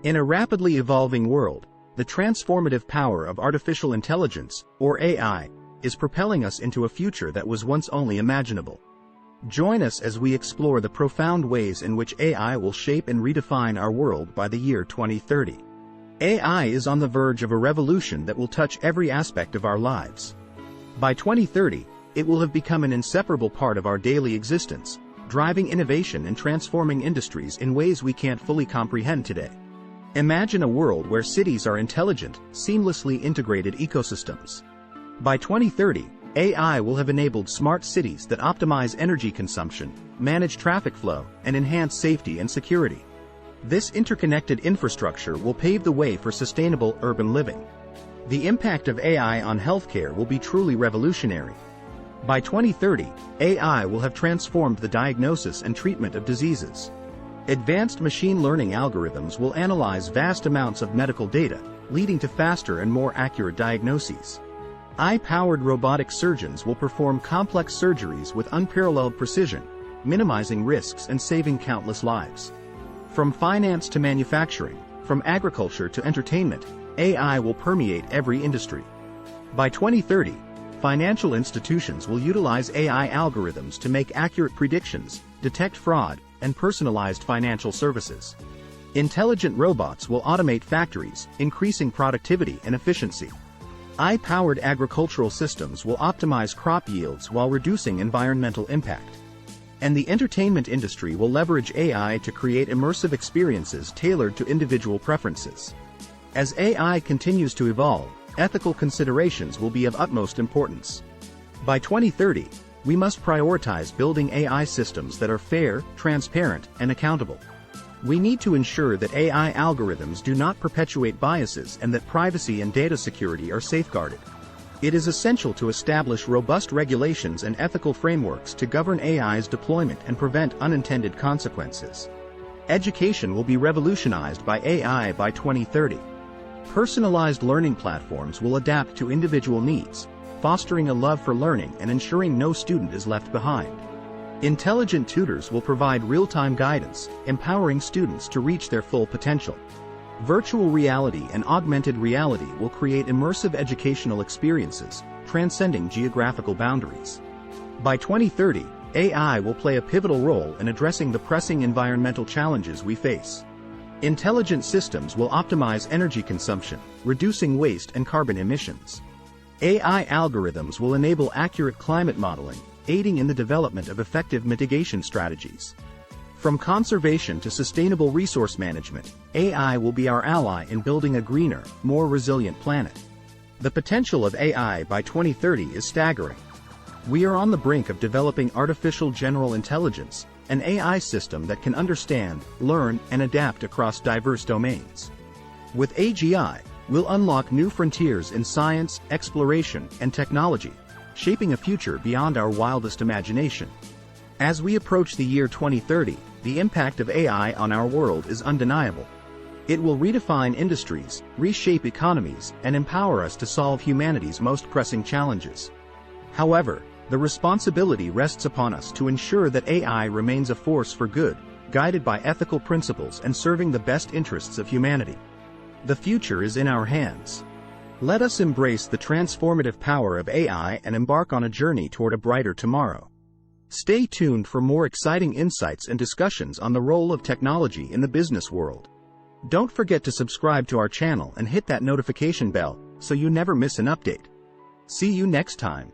In a rapidly evolving world, the transformative power of artificial intelligence, or AI, is propelling us into a future that was once only imaginable. Join us as we explore the profound ways in which AI will shape and redefine our world by the year 2030. AI is on the verge of a revolution that will touch every aspect of our lives. By 2030, it will have become an inseparable part of our daily existence, driving innovation and transforming industries in ways we can't fully comprehend today. Imagine a world where cities are intelligent, seamlessly integrated ecosystems. By 2030, AI will have enabled smart cities that optimize energy consumption, manage traffic flow, and enhance safety and security. This interconnected infrastructure will pave the way for sustainable urban living. The impact of AI on healthcare will be truly revolutionary. By 2030, AI will have transformed the diagnosis and treatment of diseases. Advanced machine learning algorithms will analyze vast amounts of medical data, leading to faster and more accurate diagnoses. AI-powered robotic surgeons will perform complex surgeries with unparalleled precision, minimizing risks and saving countless lives. From finance to manufacturing, from agriculture to entertainment, AI will permeate every industry. By 2030, financial institutions will utilize AI algorithms to make accurate predictions, detect fraud, and personalized financial services. Intelligent robots will automate factories, increasing productivity and efficiency. AI-powered agricultural systems will optimize crop yields while reducing environmental impact. And the entertainment industry will leverage AI to create immersive experiences tailored to individual preferences. As AI continues to evolve, ethical considerations will be of utmost importance. By 2030, we must prioritize building AI systems that are fair, transparent, and accountable. We need to ensure that AI algorithms do not perpetuate biases and that privacy and data security are safeguarded. It is essential to establish robust regulations and ethical frameworks to govern AI's deployment and prevent unintended consequences. Education will be revolutionized by AI by 2030. Personalized learning platforms will adapt to individual needs, fostering a love for learning and ensuring no student is left behind. Intelligent tutors will provide real-time guidance, empowering students to reach their full potential. Virtual reality and augmented reality will create immersive educational experiences, transcending geographical boundaries. By 2030, AI will play a pivotal role in addressing the pressing environmental challenges we face. Intelligent systems will optimize energy consumption, reducing waste and carbon emissions. AI algorithms will enable accurate climate modeling, aiding in the development of effective mitigation strategies. From conservation to sustainable resource management, AI will be our ally in building a greener, more resilient planet. The potential of AI by 2030 is staggering. We are on the brink of developing artificial general intelligence, an AI system that can understand, learn, and adapt across diverse domains. With AGI, we'll unlock new frontiers in science, exploration, and technology, shaping a future beyond our wildest imagination. As we approach the year 2030, the impact of AI on our world is undeniable. It will redefine industries, reshape economies, and empower us to solve humanity's most pressing challenges. However, the responsibility rests upon us to ensure that AI remains a force for good, guided by ethical principles and serving the best interests of humanity. The future is in our hands. Let us embrace the transformative power of AI and embark on a journey toward a brighter tomorrow. Stay tuned for more exciting insights and discussions on the role of technology in the business world. Don't forget to subscribe to our channel and hit that notification bell so you never miss an update. See you next time.